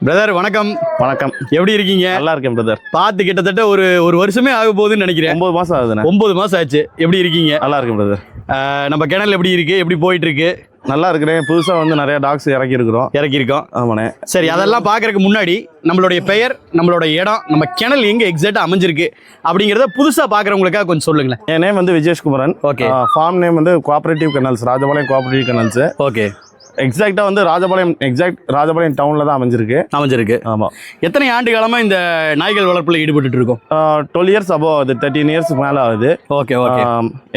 Brother வணக்கம். வணக்கம். எப்படி இருக்கீங்க? நல்லா இருக்கேன் பிரதர். பார்த்து கிட்டத்தட்ட ஒரு வருஷமே ஆக போகுதுன்னு நினைக்கிறேன். 9 மாசம் ஆகுதுண்ணே. 9 மாசம் ஆச்சு. எப்படி இருக்கீங்க? நல்லா இருக்கேன் பிரதர். நம்ம கிணல் எப்படி இருக்கு, எப்படி போயிட்டு இருக்கு? நல்லா இருக்கிறேன். புதுசா நிறைய டாக்ஸ் இறக்கியிருக்கோம். ஆமாண்ணே. சரி, அதெல்லாம் பார்க்கறதுக்கு முன்னாடி நம்மளுடைய பெயர், நம்மளோட இடம், நம்ம கிணல் எங்க எக்ஸாக்டா அமைஞ்சிருக்கு அப்படிங்கறத புதுசா பாக்குறவங்களுக்காக கொஞ்சம் சொல்லுங்களேன். என் name Vijeshkumaran. Okay. Farm name cooperative kennels, Rajapalayam cooperative kennels. Okay. எக்ஸாக்டா ராஜபாளையம் டவுன்ல தான் அமைஞ்சிருக்கு. ஆமா. எத்தனை ஆண்டு காலமா இந்த நாய்கள் வளர்ப்புல ஈடுபட்டு இருக்கோம்? 12 இயர்ஸ் அபோவ் ஆகுது. 13 இயர்ஸ் மேல ஆகுது. Okay okay.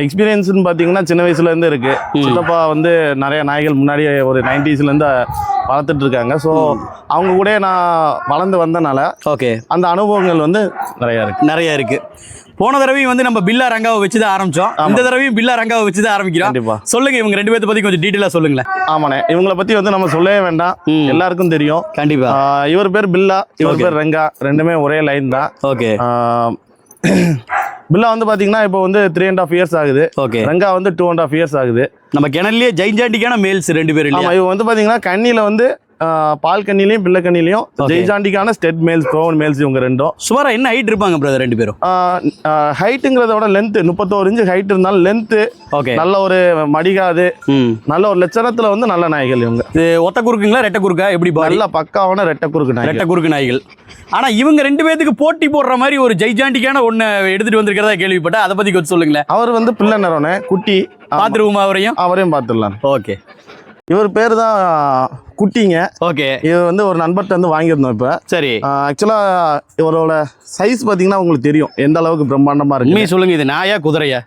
எக்ஸ்பீரியன்ஸ்னு பாத்தீங்கன்னா சின்ன வயசுல இருந்து இருக்கு. சித்தப்பா நிறைய நாய்கள் முன்னாடி ஒரு 90ஸ்ல இருந்து வளர்த்துட்டு இருக்காங்க. ஸோ அவங்க கூட நான் வளர்ந்து வந்தனால ஓகே அந்த அனுபவங்கள் நிறைய இருக்கு. போன தடவையும் நம்ம பில்லா ரங்காவை வச்சுதான் ஆரம்பிச்சோம். இந்த தடவையும் பில்லா ரங்காவை வச்சுதான் ஆரம்பிக்கிறோம். கண்டிப்பா. சொல்லுங்க, இவங்க 2 பேர்த்த பத்தி கொஞ்சம் டீடைலா சொல்லுங்களேன். ஆமாண்ணே, இவங்களை பத்தி நம்ம சொல்லவே வேண்டாம், எல்லாருக்கும் தெரியும். கண்டிப்பா. இவர் பேர் பில்லா, இவர் பேர் ரங்கா, ரெண்டுமே ஒரே லைன் தான். ஓகே. பில்லா பாத்தீங்கன்னா இப்போ 3.5 இயர்ஸ் ஆகுது. ஓகே. ரங்கா 2.5 இயர்ஸ் ஆகுது. நம்ம கிணல்லையே ஜெய்ஜாண்டிக்கான மேல்ஸ் 2 பேர். ஆமா, இவங்க பாத்தீங்கன்னா கண்ணில பால் கண்ணிலையும் பிள்ளை கண்ணிலையும் ஜெய்ஜாண்டிக்கான ஸ்டெட் மேல்ஸ், ப்ரோவன் மேல்ஸ். இவங்க ரெண்டும் சுமாரா என்ன ஹைட் இருப்பாங்க பிரதர் 2 பேரும்? ஹைட்டுங்கிறத விட லென்த் 31 இன்ச் ஹைட் இருந்தாலும் லென்த் நல்ல ஒரு மடிகாது, நல்ல ஒரு லட்சணத்துல நல்ல நாய்கள். இவங்க ஒத்த குறுக்குங்களா ரெட்டை குறுக்கா எப்படி? நல்ல பக்காவான ரெட்டை குறுக்கு நாய்கள். ஆனா இவங்க 2 பேத்துக்கு போட்டி போடுற மாதிரி ஒரு ஜெய்ஜாண்டிக்கான ஒண்ணு எடுத்துட்டு வந்திருக்கிறதா கேள்விப்பட்டேன். அதை பத்தி கொஞ்சம் சொல்லுங்களேன். அவர் பிள்ளை நிறவனே குட்டி. பாத்துருவோமா? அவரையும் பாத்துடலாம். ஓகே. இவர் பேரு தான் குட்டிங்க. ஓகே. இது ஒரு நண்பர்கிட்ட வாங்கியிருந்தோம். இப்ப சரி, ஆக்சுவலா இவரோட சைஸ் பாத்தீங்கன்னா உங்களுக்கு தெரியும் எந்த அளவுக்கு பிரம்மாண்டமா இருக்கு. சொல்லுங்க, இது நாயா குதிரையா?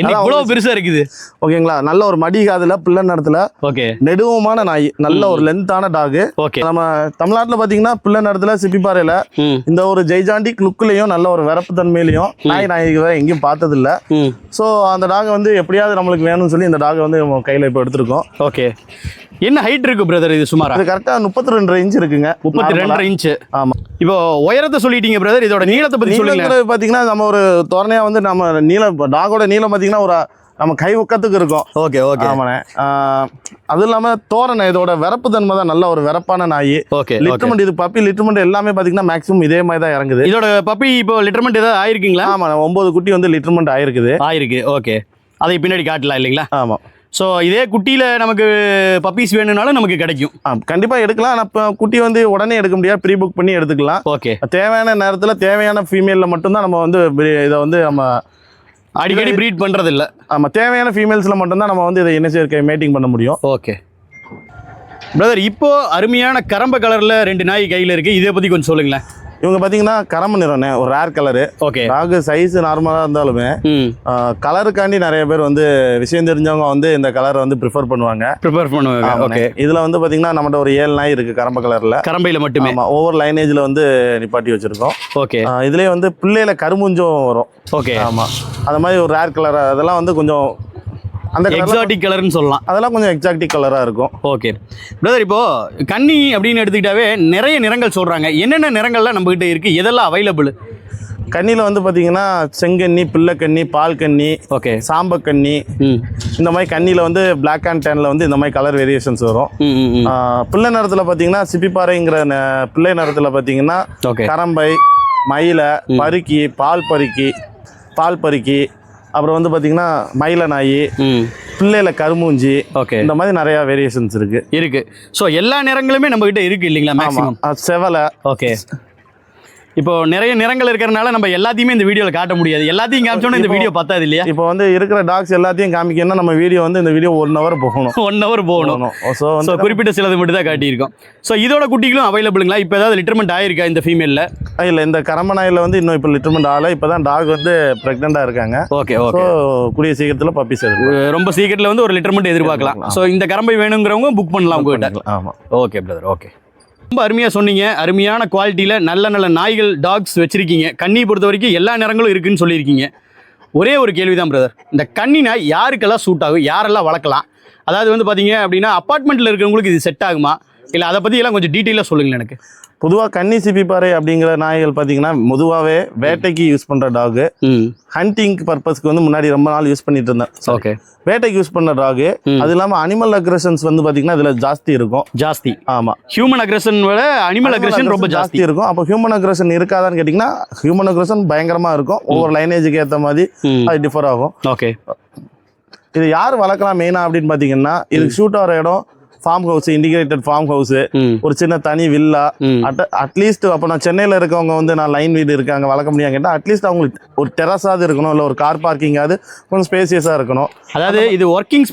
இவ்வளவு பெருசா இருக்குது. ஓகேங்களா? நல்ல ஒரு மடிகாதுல பிள்ளை நேரத்துல நெடுவமான நாய், நல்ல ஒரு லென்த்தான டாக். நம்ம தமிழ்நாட்டுல பாத்தீங்கன்னா பிள்ளை நேரத்துல சிப்பிப்பாறையில இந்த ஒரு ஜெய்ஜாண்டிக் லுக்லயும் நல்ல ஒரு விரப்பு தன்மையிலையும் நாய்க்கு எங்கேயும் பார்த்தது இல்ல. சோ அந்த டாக் எப்படியாவது நம்மளுக்கு வேணும்னு சொல்லி இந்த டாக் கையில இப்ப எடுத்திருக்கோம். ஓகே. என்ன ஹைட் இருக்கு பிரதர் இது சுமாரா? இது கரெக்டா 32 இன்ச் இருக்குங்க. 32 இன்ச். ஆமா. இப்போ உயரத்தை சொல்லிட்டீங்க பிரதர், இதோட நீளத்தை பத்தி சொல்லுங்க. பாத்தீங்கன்னா நம்ம ஒரு தோரணையா நம்ம நீளம், டாகோட நீளம் பாத்தீங்கன்னா ஒரு நம்ம கை உக்கத்துக்கு இருக்கும். Okay okay. ஆமாண்ணே. அது இல்லாம தோரணை, இதோட விரப்பு தன்மை தான் நல்ல ஒரு விரப்பான நாய். ஓகே. லிட்டர்மெண்ட், இது பப்பி லிட்டர்மெண்ட் எல்லாமே பாத்தீங்கன்னா மேக்ஸிமம் இதே மாதிரி தான் இறங்குது. இதோட பப்பி இப்போ லிட்டர்மெண்ட் ஏதாவது ஆயிருக்குங்களா? ஆமா, 9 குட்டி லிட்டர்மெண்ட் ஆயிருக்கு. ஓகே. அதை பின்னாடி காட்டலாம் இல்லைங்களா? ஆமா. ஸோ இதே குட்டியில் நமக்கு பப்பீஸ் வேணும்னாலும் நமக்கு கிடைக்கும். கண்டிப்பாக எடுக்கலாம். ஆனால் குட்டி உடனே எடுக்க முடியாது, ப்ரீ புக் பண்ணி எடுத்துக்கலாம். ஓகே. தேவையான நேரத்தில் தேவையான ஃபீமேலில் மட்டும்தான் நம்ம இதை நம்ம அடிக்கடி ப்ரீட் பண்ணுறது இல்லை. ஆமாம், தேவையான ஃபீமேல்ஸில் மட்டும்தான் நம்ம இதை என்ன மேட்டிங் பண்ண முடியும். ஓகே பிரதர், இப்போ அருமையான கரம்ப கலரில் 2 நாய் கையில் இருக்குது. இதை பற்றி கொஞ்சம் சொல்லுங்களேன். இவங்க பாத்தீங்கன்னா கரம்பு நிறம்னே, ஒரு rare colour. Okay. Dog size நார்மலா இருந்தாலுமே கலருக்காண்டி நிறைய பேர் விஷயம் தெரிஞ்சவங்க இந்த கலரை ப்ரிஃபர் பண்ணுவாங்க. ஓகே. இதுல பாத்தீங்கன்னா நம்மகிட்ட ஒரு 7 நாய் இருக்கு கரம்ப கலர்ல. கரம்பையில மட்டுமே. ஒவ்வொரு லைனேஜ்ல நிப்பாட்டி வச்சிருக்கோம். ஓகே. இதுலயே பிள்ளையில கருமுஞ்சும் வரும். ஓகே. ஆமா, அந்த மாதிரி ஒரு ரேர் கலர். அதெல்லாம் கொஞ்சம் அந்த எக்ஸாட்டிக் கலர்னு சொல்லலாம். அதெல்லாம் கொஞ்சம் எக்ஸாட்டிக் கலரா இருக்கும். ஓகே பிரதர், இப்போ கன்னி அப்படின்னு எடுத்துக்கிட்டாவே நிறைய நிறங்கள் சொல்றாங்க. என்னென்ன நிறங்கள்லாம் நம்ம கிட்ட இருக்கு, எதெல்லாம் அவைலபிள்? கண்ணியில் பாத்தீங்கன்னா செங்கண்ணி, பிள்ளைக்கண்ணி, பால் கண்ணி, ஓகே, சாம்பக்கண்ணி, இந்த மாதிரி கண்ணியில் பிளாக் அண்ட் டேன்ல இந்த மாதிரி கலர் வேரியேஷன்ஸ் வரும். பிள்ளை நேரத்தில் பார்த்தீங்கன்னா சிப்பிப்பாறைங்கிற பிள்ளை நேரத்தில் பார்த்தீங்கன்னா கரம்பை, மயிலை, பருக்கி, பால் பருக்கி, அப்புறம் பார்த்தீங்கன்னா மயில நாய், பிள்ளையில கருமூஞ்சி, இந்த மாதிரி நிறைய வேரியேஷன்ஸ் இருக்கு. ஸோ எல்லா நிறங்களுமே நம்ம கிட்ட இருக்கு இல்லைங்களா? மேக்ஸிமம் செவலை. ஓகே. இப்போ நிறைய நிறங்கள் இருக்கிறனால நம்ம எல்லாத்தையுமே இந்த வீடியோவில் காட்ட முடியாது. எல்லாத்தையும் காமிச்சோன்னா இந்த வீடியோ பத்தாது இல்லையா? இப்போ இருக்கிற டாக்ஸ் எல்லாத்தையும் காமிக்கணும்னா நம்ம வீடியோ இந்த வீடியோ 1 hour போகணும். 1 hour போகணும். ஸோ குறிப்பிட்ட சிலது மட்டும் தான் காட்டியிருக்கோம். ஸோ இதோட குட்டிகளும் அவைலபிளுங்களா? இப்போ ஏதாவது லிட்டர்மெண்ட் ஆயிருக்கா இந்த ஃபீமேலில்? இல்லை, இந்த கரம்ப நாயில் இன்னும் இப்போ லிட்டர்மெண்ட் ஆகலை. இப்போ தான் டாக் ப்ரெக்னெண்ட்டாக இருக்காங்க. Okay okay. கூடிய சீக்கிரத்தில் பப்பீஸ் ரொம்ப சீக்கிரத்தில் ஒரு லிட்டர்மெண்ட் எதிர்பார்க்கலாம். ஸோ இந்த கரம்பை வேணுங்கிறவங்க புக் பண்ணலாம் உங்ககிட்ட. ஆமாம். Okay brother. ஓகே, ரொம்ப அருமையாக சொன்னீங்க. அருமையான குவாலிட்டியில் நல்ல நல்ல நாய்கள், டாக்ஸ் வச்சுருக்கீங்க. கன்னி பொறுத்த வரைக்கும் எல்லா நிறங்களும் இருக்குதுன்னு சொல்லியிருக்கீங்க. ஒரே ஒரு கேள்வி தான் பிரதர், இந்த கன்னி நாய் யாருக்கெல்லாம் சூட் ஆகும், யாரெல்லாம் வளர்க்கலாம்? அதாவது பார்த்தீங்க அப்படின்னா அப்பார்ட்மெண்ட்டில் இருக்கிறவங்களுக்கு இது செட் ஆகுமா, இல்லை அதை பற்றி எல்லாம் கொஞ்சம் டீட்டெயிலாக சொல்லுங்களேன் எனக்கு. பொதுவாக கன்னி சிப்பிப்பாறை அப்படிங்கிற நாய்கள் பார்த்தீங்கன்னா பொதுவாகவே வேட்டைக்கு யூஸ் பண்ணுற டாகு, ஹண்டிங் பர்பஸ்க்கு வந்து முன்னாடி ரொம்ப நாள் யூஸ் பண்ணிட்டு இருந்தேன். ஓகே, வேட்டைக்கு யூஸ் பண்ண டாகு. அது இல்லாமல் அனிமல் அக்ரெஷன்ஸ் வந்து பார்த்தீங்கன்னா இதில் ஜாஸ்தி இருக்கும். ஜாஸ்தி, ஆமாம். ஹியூமன் அக்ரெஷன் விட அனிமல் அக்ரெஷன் ரொம்ப ஜாஸ்தி இருக்கும். அப்போ ஹியூமன் அக்ரெஷன் இருக்காதான்னு கேட்டிங்கன்னா ஹியூமன் அக்ரெஷன் பயங்கரமாக இருக்கும். ஒவ்வொரு லைனேஜுக்கு ஏற்ற மாதிரி அது டிஃபர் ஆகும். ஓகே, இது யார் வளர்க்கலாம் மெயினாக அப்படின்னு பார்த்தீங்கன்னா, இதுக்கு ஷூட் ஆகிற இடம் farm house, integrated farm house, ஒரு சின்ன தனி வில்லா. அட்லீஸ்ட் அப்போ நான் சென்னையில் இருக்கவங்க வந்து நான் லைன் வீடு இருக்காங்க வளர்க்க முடியாது கேட்டால் அட்லீஸ்ட் அவங்களுக்கு ஒரு டெரஸாவது இருக்கணும், இல்லை ஒரு கார் பார்க்கிங்காவது கொஞ்சம் ஸ்பேசியஸாக இருக்கணும். அதாவது இது ஒர்க்கிங்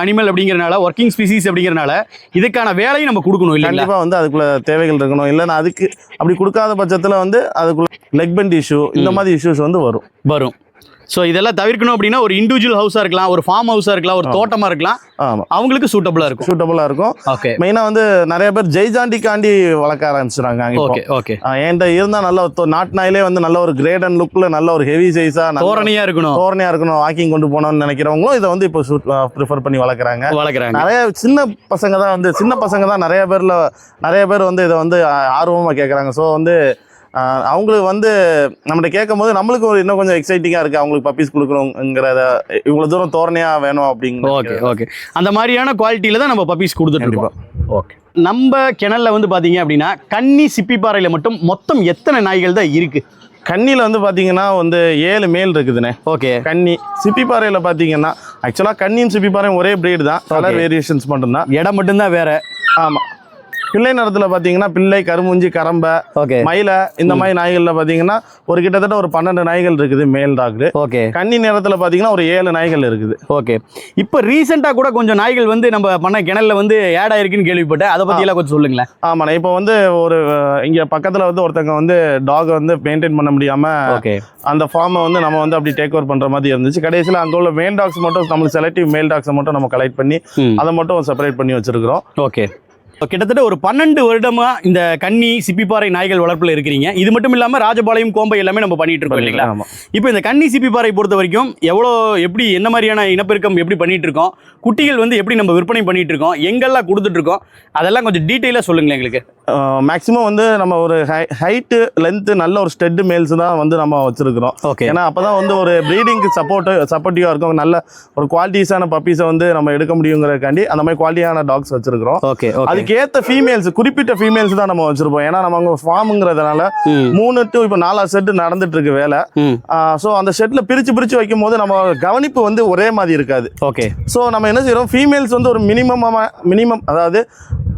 அனிமல் அப்படிங்கிறனால, ஒர்க்கிங் ஸ்பீசிஸ் அப்படிங்கிறனால இதுக்கான வேலையும் நம்ம கொடுக்கணும் இல்லை? கண்டிப்பாக வந்து அதுக்குள்ள தேவைகள் இருக்கணும். இல்லைன்னா அதுக்கு அப்படி கொடுக்காத பட்சத்தில் வந்து அதுக்குள்ள லெக் பெண்ட் இஷ்யூ, இந்த மாதிரி இஷ்யூஸ் வந்து வரும். ஸோ இதெல்லாம் தவிர்க்கணும் அப்படின்னா ஒரு இண்டிவிஜுவல் ஹவுஸாக இருக்கலாம், ஒரு ஃபார்ம் ஹவுஸாக இருக்கலாம், ஒரு தோட்டமாக இருக்கலாம். ஆமாம், அவங்களுக்கு சூட்டபுளாக இருக்கும். ஓகே, மெயினாக வந்து நிறைய பேர் ஜெய்ஜாண்டிக்காண்டி வளர்க்க ஆரம்பிச்சுறாங்க. ஓகே ஓகே, என்கிட்ட இருந்தால் நல்ல நாட்டு நாயிலே வந்து நல்ல ஒரு கிரேட் அண்ட் லுக்கில் நல்ல ஒரு ஹெவி சைஸாக தோரணையாக இருக்கணும், வாக்கிங் கொண்டு போகணும்னு நினைக்கிறவங்களும் இதை வந்து இப்போ ப்ரிஃபர் பண்ணி வளர்க்குறாங்க. நிறைய சின்ன பசங்க தான் நிறைய பேர் வந்து இதை வந்து ஆர்வமாக கேட்குறாங்க. ஸோ வந்து அவங்களுக்கு வந்து நம்மகிட்ட கேட்கும் போது நம்மளுக்கு ஒரு இன்னும் கொஞ்சம் எக்ஸைட்டிங்காக இருக்குது. அவங்களுக்கு பப்பீஸ் கொடுக்கணுங்கிறத இவ்வளோ தூரம் தோரணையாக வேணும் அப்படிங்கிற. ஓகே, அந்த மாதிரியான குவாலிட்டியில் தான் நம்ம பப்பீஸ் கொடுத்துட்ருக்கோம். ஓகே, நம்ம கிணல்ல வந்து பார்த்தீங்க அப்படின்னா கன்னி சிப்பிப்பாறையில் மட்டும் மொத்தம் எத்தனை நாய்கள் தான் இருக்குது? கன்னியில் வந்து பார்த்தீங்கன்னா வந்து 7 மேல் இருக்குதுண்ணே. ஓகே, கன்னி சிப்பிப்பாறையில் பார்த்தீங்கன்னா ஆக்சுவலாக கன்னியும் சிப்பிப்பாறையும் ஒரே பிரீடு தான், கலர் வேரியேஷன்ஸ் மட்டும்தான், இடம் மட்டும்தான் வேறு. ஆமாம், பிள்ளை நேரத்தில் பார்த்தீங்கன்னா பிள்ளை, கருமுஞ்சி, கரம்பை, மயிலை, இந்த மாதிரி நாய்களில் பார்த்தீங்கன்னா ஒரு கிட்டத்தட்ட ஒரு 12 நாய்கள் இருக்குது மேல் டாக்டர். ஓகே, கன்னி நேரத்தில் பார்த்தீங்கன்னா ஒரு 7 நாய்கள் இருக்குது. ஓகே, இப்போ ரீசெண்டாக கூட கொஞ்சம் நாய்கள் வந்து நம்ம பண்ண கிணல்ல வந்து ஆட் ஆயிருக்குன்னு கேள்விப்பட்டேன். அதை பற்றி எல்லாம் கொஞ்சம் சொல்லுங்களேன். ஆமாண்ணா, இப்போ வந்து ஒரு இங்கே பக்கத்தில் வந்து ஒருத்தங்க வந்து டாகை வந்து மெயின்டைன் பண்ண முடியாமல் அந்த ஃபார்மை வந்து நம்ம வந்து அப்படி டேக் ஓவர் பண்ணுற மாதிரி இருந்துச்சு. கடைசியில் அங்கே உள்ள மேல் டாக்ஸ் மட்டும் நம்மளுக்கு செலக்டிவ் மேல் டாக்ஸை மட்டும் நம்ம கலெக்ட் பண்ணி அதை மட்டும் செப்பரேட் பண்ணி வச்சிருக்கிறோம். ஓகே, கிட்டத்தட்ட ஒரு 12 வருடமா இந்த கன்னி சிப்பிப்பாறை நாய்கள் வளர்ப்புல இருக்கிறீங்க. இது மட்டும் இல்லாம ராஜபாளையம், கோம்பை எல்லாமே நம்ம பண்ணிட்டு இருக்கோம் இல்லைங்களா? இப்போ இந்த கன்னி சிப்பிப்பாறை பொறுத்த வரைக்கும் எப்படி என்ன மாதிரியான இனப்பெருக்கம் எப்படி பண்ணிட்டு இருக்கோம், குட்டிகள் வந்து எப்படி நம்ம விற்பனை பண்ணிட்டு இருக்கோம், எங்கெல்லாம் கொடுத்துட்டு இருக்கோம், அதெல்லாம் கொஞ்சம் டீட்டெயிலாக சொல்லுங்களேன் எங்களுக்கு. மேக்ஸிமம் வந்து நம்ம ஒரு ஹைட்டு லென்த்து நல்ல ஒரு ஸ்டெட் மேல்ஸ் தான் வந்து நம்ம வச்சிருக்கிறோம். ஓகே, ஏன்னா அப்போ தான் வந்து ஒரு ப்ரீடிங்க்கு சப்போர்ட்டிவாக இருக்கும், நல்ல ஒரு குவாலிட்டிஸான பப்பீஸை வந்து நம்ம எடுக்க முடியுங்கிறதுக்காண்டி அந்த மாதிரி குவாலிட்டியான டாக்ஸ் வச்சிருக்கிறோம். ஓகே, அதுக்கேற்ற ஃபீமேல்ஸ், குறிப்பிட்ட ஃபீமேல்ஸ் தான் நம்ம வச்சிருப்போம். ஏன்னா நம்ம அங்கே ஃபார்முங்கிறதுனால 3 to இப்போ 4 செட்டு நடந்துட்டு இருக்கு வேலை. ஸோ அந்த செட்டில் பிரித்து வைக்கும் போது நம்ம கவனிப்பு வந்து ஒரே மாதிரி இருக்காது. ஓகே, ஸோ நம்ம என்ன செய்யறோம், ஃபீமேல்ஸ் வந்து ஒரு மினிமம் அதாவது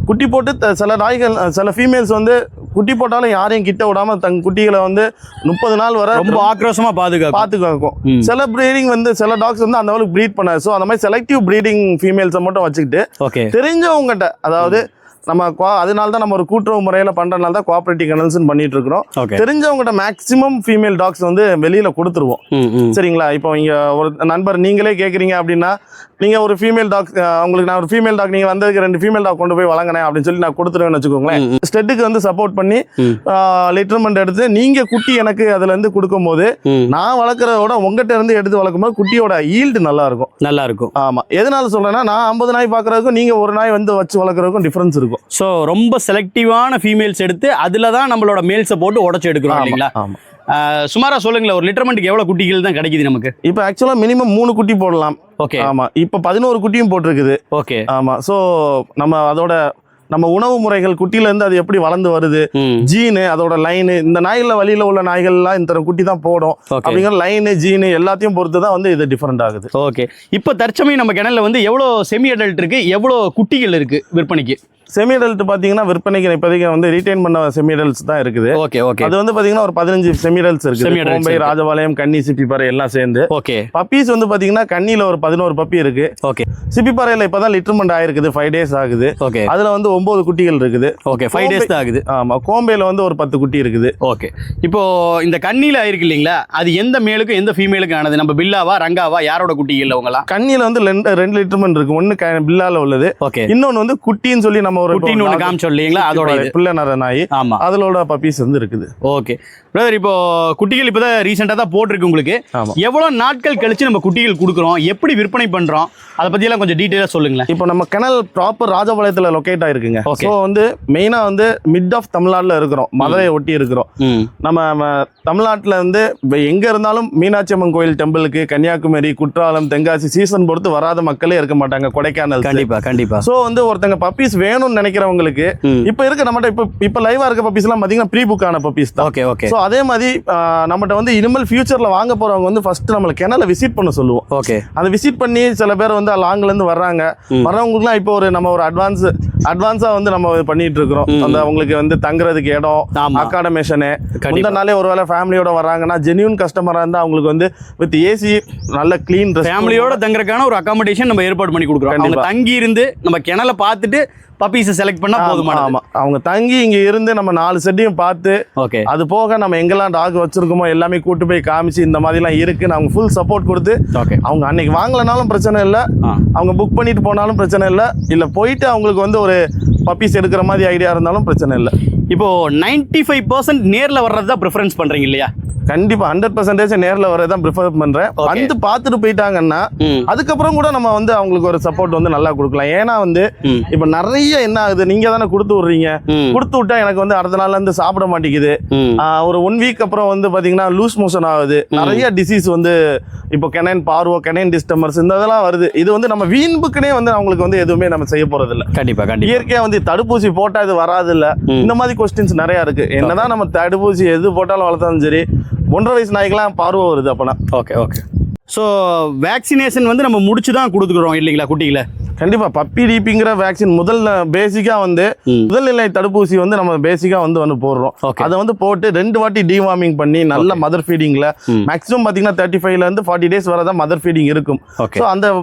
குட்டி போட்டு சில நாய்கள் சில ஃபீமேல்ஸ் வந்து குட்டி போட்டாலும் யாரையும் கிட்ட விடாம தன் குட்டிகளை வந்து 30 நாள் வரை ரொம்ப ஆக்ரோஷமா பாத்துக்காக்கும். சில ப்ரீடிங் வந்து சில டாக்ஸ் வந்து அந்த அளவுக்கு ப்ரீட் பண்ணாது. ஸோ அந்த மாதிரி செலக்டிவ் ப்ரீடிங் ஃபீமேல்ஸை மட்டும் வச்சுக்கிட்டு தெரிஞ்சவங்ககிட்ட, அதாவது நம்ம அதனால தான் நம்ம ஒரு கூட்டுறவு முறையில் பண்றதுனால தான் கோஆபரேட்டிவ் கனல்ஸ் பண்ணிட்டு இருக்கிறோம். தெரிஞ்சவங்ககிட்ட மேக்ஸிமம் ஃபீமேல் டாக்ஸ் வந்து வெளியில கொடுத்துருவோம். சரிங்களா? இப்போ இங்க ஒரு நண்பர் நீங்களே கேட்குறீங்க அப்படின்னா நீங்க ஒரு ஃபீமேல் டாக், உங்களுக்கு நான் ஒரு ஃபீமேல் டாக் நீங்க வந்ததுக்கு 2 ஃபீமேல் டாக் கொண்டு போய் வழங்கினேன் அப்படின்னு சொல்லி நான் கொடுத்துருவேன்னு வச்சுக்கோங்களேன். ஸ்டெட்டுக்கு வந்து சப்போர்ட் பண்ணி லிட்டர்மெண்ட் எடுத்து நீங்க குட்டி எனக்கு அதுல இருந்து கொடுக்கும் போது நான் வளர்க்குறதோட உங்ககிட்ட இருந்து எடுத்து வளர்க்கும் போது குட்டியோட ஈல்டு நல்லா இருக்கும். ஆமா, எதனால சொல்றேன்னா நான் 50 நாய் பாக்குறதுக்கும் நீங்க ஒரு நாய் வந்து வச்சு வளர்க்குறதுக்கும் டிஃபரன்ஸ் இருக்கும். ஸோ ரொம்ப செலக்டிவான ஃபீமேல்ஸ் எடுத்து அதில் தான் நம்மளோட மேல்ஸை போட்டு உடச்சி எடுக்கிறோம் இல்லைங்களா? சுமாரா சொல்லுங்களேன், ஒரு லிட்டர்மெண்ட்டுக்கு எவ்வளோ குட்டிகள் தான் கிடைக்குது நமக்கு? இப்போ ஆக்சுவலாக மினிமம் 3 குட்டி போடலாம். ஓகே, ஆமாம், இப்போ 11 குட்டியும் போட்டிருக்குது. ஓகே, ஆமாம். ஸோ நம்ம உணவு முறைகள் குட்டியிலேருந்து அது எப்படி வளர்ந்து வருது, ஜீனு, அதோட லைனு, இந்த நாய்களில் வழியில் உள்ள நாய்கள்லாம் இந்த குட்டி தான் போடும் அப்படிங்கிற லைனு, ஜீனு எல்லாத்தையும் பொறுத்து தான் வந்து இது டிஃப்ரெண்ட் ஆகுது. ஓகே, இப்போ தற்சமயம் நம்ம கிணல்ல வந்து எவ்வளோ செமி அடல்ட் இருக்கு, எவ்வளோ குட்டிகள் இருக்கு விற்பனைக்கு? செமி அடல்ட் பார்த்தீங்கன்னா விற்பனைக்கு இப்போதைக்கு வந்து ரீடைன் பண்ண செமி அடல்ட்ஸ் தான் இருக்குது. ஓகே, அது வந்து பார்த்தீங்கன்னா ஒரு 15 செமி அடல்ட்ஸ் இருக்கு. கோம்பை, ராஜபாளையம், கன்னி, சிப்பிப்பாறை எல்லாம் சேர்ந்து. ஓகே, பப்பீஸ் வந்து பார்த்தீங்கன்னா கன்னியில் ஒரு 11 பப்பி இருக்கு. ஓகே, சிப்பிப்பாறையில் இப்போ தான் லிட்டர்மெண்ட் ஆயிருக்குது, 5 days ஆகுது. ஓகே, அதில் வந்து 9 குட்டிகள் இருக்குது. ஓகே, 5 days தான் ஆகுது. ஆமாம், கோம்பையில் வந்து ஒரு 10 குட்டி இருக்குது. ஓகே, இப்போ இந்த கன்னியில் ஆயிருக்கு இல்லைங்களா, அது எந்த மேலுக்கும் எந்த ஃபீமேலுக்கும் ஆனது? நம்ம பில்லாவா, ரங்காவா, யாரோட குட்டிகள் அவங்களா? கன்னியில் வந்து 2 லிட்டர்மெண்ட் இருக்கு. ஒன்று பில்லால உள்ளது. ஓகே, இன்னொன்று வந்து குட்டின்னு சொல்லி நம்ம ஒரு குட்டின்னு காமிச்சோம் இல்லைங்களா, அதோட பிள்ளை நர நாய். ஆமா, அதோட பப்பீஸ் வந்து இருக்குது. ஓகே, பிரதர் இப்போ குட்டிகள் இப்போதான் ரீசெண்டாக தான் போட்டிருக்கு உங்களுக்கு. ஆமா. எவ்வளோ நாட்கள் கழிச்சு நம்ம குட்டிகள் கொடுக்குறோம், எப்படி விற்பனை பண்ணுறோம், அதை பற்றியெல்லாம் கொஞ்சம் டீட்டெயிலாக சொல்லுங்களேன். இப்போ நம்ம கிணல் ப்ராப்பர் ராஜபாளையத்தில் லொக்கேட் ஆயிருக்குங்க. Okay. ஸோ வந்து மெயினாக வந்து மிட் ஆஃப் தமிழ்நாட்டில் இருக்கிறோம், மதுரையை ஒட்டி இருக்கிறோம். நம்ம தமிழ்நாட்டில் வந்து எங்கே இருந்தாலும் மீனாட்சி அம்மன் கோயில் டெம்பிளுக்கு கன்னியாகுமரி, குற்றாலம், தென்காசி சீசன் பொறுத்து வராத மக்களே இருக்க மாட்டாங்க, கொடைக்கானல். கண்டிப்பாக. ஸோ வந்து ஒருத்தங்க பப்பீஸ் வேணும்னு நினைக்கிறவங்களுக்கு இப்போ இருக்க நம்மகிட்ட இப்போ லைவாக இருக்க பப்பீஸ்லாம் பார்த்தீங்கன்னா ப்ரீ புக் ஆன பப்பீஸ் தான். ஓகே. ஸோ அதே மாதிரி நம்மகிட்ட வந்து இனிமேல் ஃபியூச்சரில் வாங்க போகிறவங்க வந்து ஃபர்ஸ்ட் நம்மளை கிணலை விசிட் பண்ண சொல்லுவோம். ஓகே. அதை விசிட் பண்ணி சில பேர் வந்து லாங்லேருந்து வர்றாங்க. வர்றவங்களுக்குலாம் இப்போ நம்ம ஒரு அட்வான்ஸாக வந்து நம்ம பண்ணிட்டு இருக்கிறோம். அந்த அவங்களுக்கு வந்து தங்குறதுக்கு இடம், அக்காடமேஷனு, இந்த நாளே ஒரு வேளை ஃபேமிலியோட வர்றாங்கன்னா ஜென்யூன் கஸ்டமராக இருந்தால் அவங்களுக்கு வந்து வித் ஏசி நல்ல க்ளீன் ஃபேமிலியோட தங்குறதுக்கான ஒரு அக்காமடேஷன் நம்ம ஏற்பாடு பண்ணி கொடுக்குறோம். அவங்க தங்கி இருந்து நம்ம கிணலை பார்த்துட்டு பப்பீஸை செலக்ட் பண்ணா போதுமா? ஆமாம், அவங்க தங்கி இங்கே இருந்து நம்ம 4 செட்டையும் பார்த்து, ஓகே, அது போக நம்ம எங்கெல்லாம் டாக் வச்சிருக்கோமோ எல்லாமே கூட்டு போய் காமிச்சு இந்த மாதிரிலாம் இருக்குன்னு அவங்க ஃபுல் சப்போர்ட் கொடுத்து, ஓகே, அவங்க அன்னைக்கு வாங்கலனாலும் பிரச்சனை இல்லை, அவங்க புக் பண்ணிட்டு போனாலும் பிரச்சனை இல்லை போயிட்டு அவங்களுக்கு வந்து ஒரு பப்பீஸ் எடுக்கிற மாதிரி ஐடியா இருந்தாலும் பிரச்சனை இல்லை. இப்போ 95% நேரில் வர்றது தான் ப்ரிஃபரன்ஸ் பண்ணுறீங்க இல்லையா? கண்டிப்பா 100% நேரில் வரதான் ப்ரிஃபர் பண்றேன். வந்து பார்த்துட்டு போயிட்டாங்கன்னா அதுக்கப்புறம் கூட நம்ம வந்து அவங்களுக்கு ஒரு சப்போர்ட் வந்து நல்லா கொடுக்கலாம். ஏன்னா வந்து இப்ப நிறைய என்ன ஆகுது, நீங்க தானே கொடுத்து விடுறீங்க, கொடுத்து விட்டா எனக்கு வந்து அடுத்த நாள்ல இருந்து சாப்பிட மாட்டேங்குது, ஒரு 1 வீக் அப்புறம் வந்து பாத்தீங்கன்னா லூஸ் மோஷன் ஆகுது, நிறைய டிசீஸ் வந்து இப்போ கெனைன் பார்வோ, கெனைன் டிஸ்டமர்ஸ் இந்த இதெல்லாம் வருது. இது வந்து நம்ம வீண்புக்குனே வந்து அவங்களுக்கு வந்து எதுவுமே நம்ம செய்ய போறது இல்லை. கண்டிப்பா இயற்கையா வந்து தடுப்பூசி போட்டா இது வராது இல்ல, இந்த மாதிரி கொஸ்டின்ஸ் நிறைய இருக்கு. என்னதான் நம்ம தடுப்பூசி எது போட்டாலும் வளர்த்தாலும் சரி, 1.5 வயசு நாய்க்கெல்லாம் பார்வை வருது அப்பனா. ஓகே. ஸோ வேக்சினேஷன் வந்து நம்ம முடிச்சு தான் கொடுத்துக்கிறோம் இல்லைங்களா குட்டிகளை? கண்டிப்பா. பப்பி டீப்பிங்கிற வேக்சின் முதல்ல பேசிக்கா வந்து முதல்நிலை தடுப்பூசி வந்து நம்ம பேசிக்கா வந்து போடுறோம். அதை வந்து போட்டு 2 வாட்டி டிவார்மிங் பண்ணி நல்ல மதர் ஃபீடிங்ல மேக்ஸிமம் பாத்தீங்கன்னா 35ல இருந்து 40 டேஸ் வரதான் மதர் ஃபீடிங் இருக்கும். ஸோ அந்த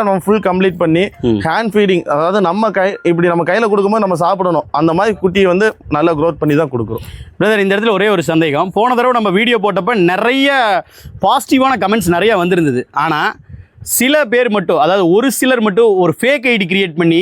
நம்ம ஃபுல் கம்ப்ளீட் பண்ணி ஹேண்ட் ஃபீடிங், அதாவது நம்ம இப்படி நம்ம கையில கொடுக்கும்போது நம்ம சாப்பிடணும், அந்த மாதிரி குட்டியை வந்து நல்லா க்ரோத் பண்ணி தான் கொடுக்குறோம். பிரதர், இந்த இடத்துல ஒரே ஒரு சந்தேகம். போன தடவை நம்ம வீடியோ போட்டப்ப நிறைய பாசிட்டிவான கமெண்ட்ஸ் நிறைய வந்திருந்தது. ஆனால் சில பேர் மட்டும், அதாவது ஒரு சிலர் மட்டும் ஒரு ஃபேக் ஐடி கிரியேட் பண்ணி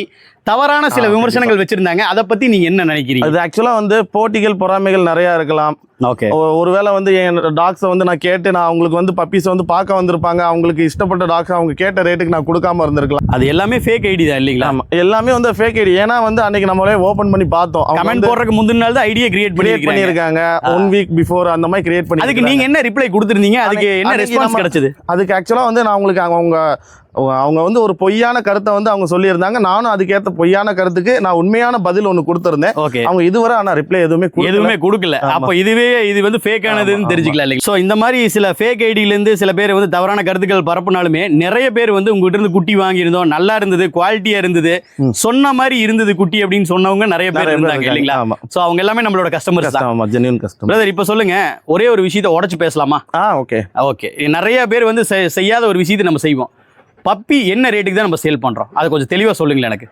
தவறான சில விமர்சனங்கள் வச்சிருந்தாங்க. அதை பத்தி நீங்க என்ன நினைக்கிறீங்க? அது ஆக்சுவலா வந்து போட்டிகள், பொறாமைகள் நிறைய இருக்கலாம். ஓகே. ஒருவேளை வந்து என் டாக்ஸை வந்து நான் கேட்டு நான் அவங்களுக்கு வந்து பப்பீஸை வந்து பார்க்க வந்திருப்பாங்க, அவங்களுக்கு இஷ்டப்பட்ட டாக்ஸ் அவங்க கேட்ட ரேட்டுக்கு நான் கொடுக்காம இருந்திருக்கலாம். அது எல்லாமே ஃபேக் ஐடி தான் இல்லைங்களா? எல்லாமே வந்து ஃபேக் ஐடி. ஏன்னா வந்து அன்னைக்கு நம்மளே ஓபன் பண்ணி பார்த்தோம், கமெண்ட் போடுறதுக்கு முந்தின நாள் தான் ஐடியா கிரியேட் பண்ணிருக்காங்க. 1 வீக் பிஃபோர் அந்த மாதிரி கிரியேட் பண்ணி. அதுக்கு நீங்க என்ன ரிப்ளை கொடுத்துருந்தீங்க? அதுக்கு என்ன ரெஸ்பான்ஸ் கிடைச்சது? அதுக்கு ஆக்சுவலா வந்து நான் உங்களுக்கு அவங்க வந்து ஒரு பொய்யான கருத்தை வந்து அவங்க சொல்லியிருந்தாங்க. நானும் அதுக்கேற்ற பொய்யான கருத்துக்கு நான் உண்மையான பதில் ஒன்று கொடுத்துருந்தேன். அவங்க இதுவரை ஆனால் ரிப்ளை எதுவுமே கொடுக்கல. அப்போ இது வந்து ஃபேக் ஆனதுன்னு தெரிஞ்சுக்கலாம் இல்லைங்க. ஸோ இந்த மாதிரி சில ஃபேக் ஐடியிலேருந்து சில பேர் வந்து தவறான கருத்துக்கள் பரப்புனாலுமே நிறைய பேர் வந்து உங்ககிட்ட இருந்து குட்டி வாங்கியிருந்தோம், நல்லா இருந்தது, குவாலிட்டியா இருந்தது, சொன்ன மாதிரி இருந்தது குட்டி அப்படின்னு சொன்னவங்க நிறைய பேர் இருந்தாங்க இல்லைங்களா? ஸோ அவங்க எல்லாமே நம்மளோட கஸ்டமர்ஸ் தான், ஜென்யூன் கஸ்டமர். பிரதர், இப்போ சொல்லுங்க, ஒரே ஒரு விஷயத்தை உடச்சு பேசலாமா? ஓகே. நிறைய பேர் வந்து செய்யாத ஒரு விஷயத்தை நம்ம செய்வோம். பப்பி என்ன ரேட்டுக்கு தான் நம்ம சேல் பண்ணுறோம், அதை கொஞ்சம் தெளிவாக சொல்லுங்களேன் எனக்கு.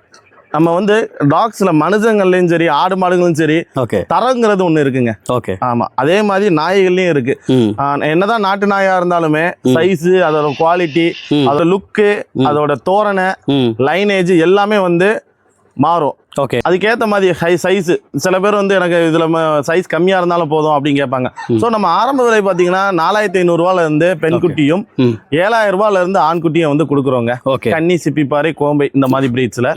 நம்ம வந்து டாக்ஸில் மனுஷங்கள்லையும் சரி, ஆடு மாடுகளும் சரி, ஓகே, தரங்கிறது ஒன்று இருக்குங்க. ஓகே, ஆமாம். அதே மாதிரி நாய்கள்லையும் இருக்கு. என்னதான் நாட்டு நாயாக இருந்தாலுமே சைஸு, அதோட குவாலிட்டி, அதோட லுக்கு, அதோட தோரணை, லைனேஜ் எல்லாமே வந்து மாறும். ஓகே, அதுக்கேற்ற மாதிரி சைஸ். சில பேர் வந்து எனக்கு இதில் சைஸ் கம்மியாக இருந்தாலும் போதும் அப்படின்னு கேட்பாங்க. ஸோ நம்ம ஆரம்ப விலை பார்த்தீங்கன்னா 4500 இருந்து பெண் குட்டியும் 7000 இருந்து ஆண் குட்டியும் வந்து கொடுக்குறோங்க. கன்னி, சிப்பிப்பாறை, கோம்பை இந்த மாதிரி பிரீட்ஸில்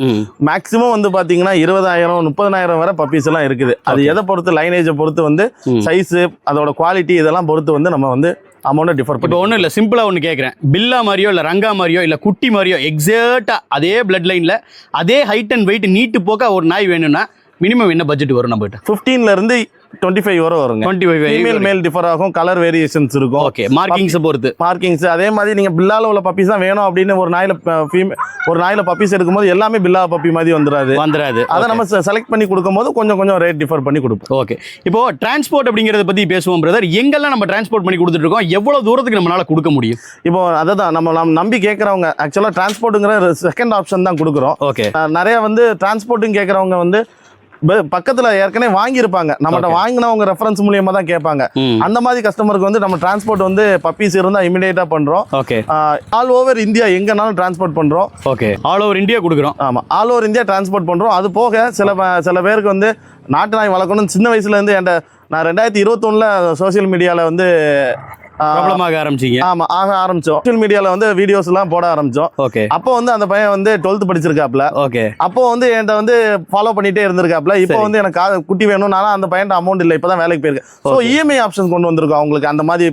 மேக்ஸிமம் வந்து பார்த்தீங்கன்னா 20000 30000 வரை பப்பீஸ் எல்லாம் இருக்குது. அது எதை பொறுத்து, லைனேஜை பொறுத்து வந்து சைஸு, அதோட குவாலிட்டி இதெல்லாம் பொறுத்து வந்து நம்ம வந்து அமௌண்ட் டிஃபர் பண்ணி. இப்போ ஒன்றும் இல்லை, சிம்பிளாக ஒன்று கேட்குறேன். பில்லா மாதிரியோ இல்லை ரங்கா மாதிரியோ இல்லை குட்டி மாதிரியோ எக்ஸாக்டாக அதே பிளட் லைனில் அதே ஹைட் அண்ட் வெயிட் நீட்டு போக்க ஒரு நாய் வேணும்னா மினிமம் என்ன பட்ஜெட் வரும் நம்மகிட்ட? 15 இருந்து 25 வரை வருங்க. 25 ஃபீமேல் மேல் டிஃபர் ஆகும், கலர் வேரியேஷன்ஸ் இருக்கும். ஓகே, மார்க்கிங்ஸ் பொறுத்து. மார்க்கிங்ஸ் அதே மாதிரி நீங்கள் பில்லால உள்ள பப்பீஸ் தான் வேணும் அப்படின்னு ஒரு நாயில பப்பீஸ் எடுக்கும்போது எல்லாமே பில்லா பப்பி மாதிரி வந்துடாது. அதை நம்ம செலக்ட் பண்ணி கொடுக்கும்போது கொஞ்சம் ரேட் டிஃபர் பண்ணி கொடுப்போம். ஓகே, இப்போ டிரான்ஸ்போர்ட் அப்படிங்கிறத பத்தி பேசுவோம் பிரதர். எங்கெல்லாம் நம்ம டிரான்ஸ்போர்ட் பண்ணி கொடுத்துட்டு இருக்கோம், எவ்வளவு தூரத்துக்கு நம்மளால கொடுக்க முடியும்? இப்போ அதை தான் நம்ம நம்பி கேட்கறவங்க ஆக்சுவலா டிரான்ஸ்போர்ட்டுங்கிற செகண்ட் ஆப்ஷன் தான் கொடுக்குறோம். ஓகே, நிறைய வந்து டிரான்ஸ்போர்ட்டுன்னு கேட்கறவங்க வந்து பக்கத்துல ஏற்கனவே வாங்கியிருப்பாங்க, நம்மகிட்ட வாங்கினவங்க ரெஃபரன்ஸ் மூலியமா தான் கேட்பாங்க. அந்த மாதிரி கஸ்டமருக்கு வந்து நம்ம டிரான்ஸ்போர்ட் வந்து பப்பீஸ் இருந்தா இமிடியேட்டா பண்றோம். ஓகே, ஆல் ஓவர் இந்தியா எங்கனாலும் டிரான்ஸ்போர்ட் பண்றோம். ஓகே, ஆல் ஓவர் இந்தியா கொடுக்குறோம். ஆமா, ஆல் ஓவர் இந்தியா டிரான்ஸ்போர்ட் பண்றோம். அது போக சில பேருக்கு வந்து நாட்டு நாய் வளர்க்கணும், சின்ன வயசுல இருந்து என்கிட்ட நான் 2021 சோசியல் மீடியாவில் வந்து பிரபலமாக ஆரம்பிச்சீங்க. ஆமா ஆரம்பிச்சோம். சோஷியல் மீடியால வந்து வீடியோஸ் எல்லாம் போட ஆரம்பிச்சோம். ஓகே. அப்போ வந்து அந்த பையன் வந்து 12th படிச்சிருக்காப்ல. ஓகே. அப்போ வந்து என்கிட்ட வந்து ஃபாலோ பண்ணிட்டே இருந்திருக்காப்ல. இப்போ வந்து எனக்கு குட்டி வேணும், நானும் அந்த பையன் அமௌண்ட் இல்லை, இப்பதான் வேலைக்கு போயிருக்கேன். ஸோ இஎம்ஐ ஆப்ஷன் கொண்டு வந்திருக்கோம் அவங்களுக்கு. அந்த மாதிரி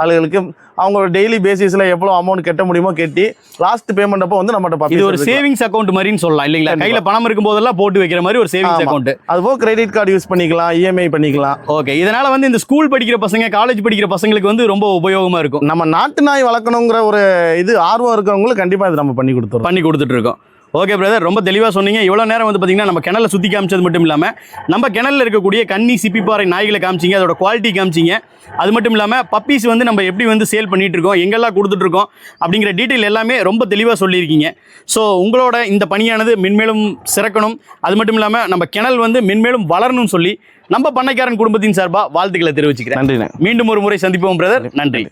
ஆளுகளுக்கு அவங்க டெய்லி பேசிஸ்ல எவ்வளவு அமௌண்ட் கட்ட முடியுமோ கட்டி லாஸ்ட் பேமெண்ட் அப்போ வந்து நம்மகிட்ட இது ஒரு சேவிங்ஸ் அக்கௌண்ட் மாதிரின்னு சொல்லலாம் இல்லைங்களா? கையில பணம் இருக்கும் போதெல்லாம் போட்டு வைக்கிற மாதிரி ஒரு சேவிங்ஸ் அக்கௌண்ட். அதுபோக கிரெடிட் கார்டு யூஸ் பண்ணிக்கலாம், இஎம்ஐ பண்ணிக்கலாம். ஓகே. இதனால வந்து இந்த ஸ்கூல் படிக்கிற பசங்க, காலேஜ் படிக்கிற பசங்களுக்கு வந்து ரொம்ப உபயோகமா இருக்கும். நம்ம நாட்டு நாய் வளர்க்கணுங்கிற ஒரு இது ஆர்வம் இருக்கிறவங்களுக்கு கண்டிப்பா இது நம்ம பண்ணி கொடுத்துட்டு இருக்கோம். ஓகே பிரதர், ரொம்ப தெளிவாக சொன்னீங்க. இவ்வளோ நேரம் வந்து பார்த்தீங்கன்னா நம்ம கிணலை சுற்றி காமிச்சது மட்டும் இல்லாமல் நம்ம கிணலில் இருக்கக்கூடிய கன்னி சிப்பிப்பாறை நாய்களை காமிச்சிங்க, அதோட குவாலிட்டி காமிச்சிங்க. அது மட்டும் இல்லாமல் பப்பீஸ் வந்து நம்ம எப்படி வந்து சேல் பண்ணிட்டு இருக்கோம், எங்கெல்லாம் கொடுத்துட்ருக்கோம் அப்படிங்கிற டீட்டெயில் எல்லாமே ரொம்ப தெளிவாக சொல்லியிருக்கீங்க. ஸோ உங்களோட இந்த பணியானது மென்மேலும் சிறக்கணும், அது மட்டும் இல்லாமல் நம்ம கிணல் வந்து மென்மேலும் வளரணும்னு சொல்லி நம்ம பண்ணைக்காரன் குடும்பத்தின் சார்பாக வாழ்த்துக்களை தெரிவிச்சுக்கிறேன். நன்றி. மீண்டும் ஒரு முறை சந்திப்போம் பிரதர். நன்றி.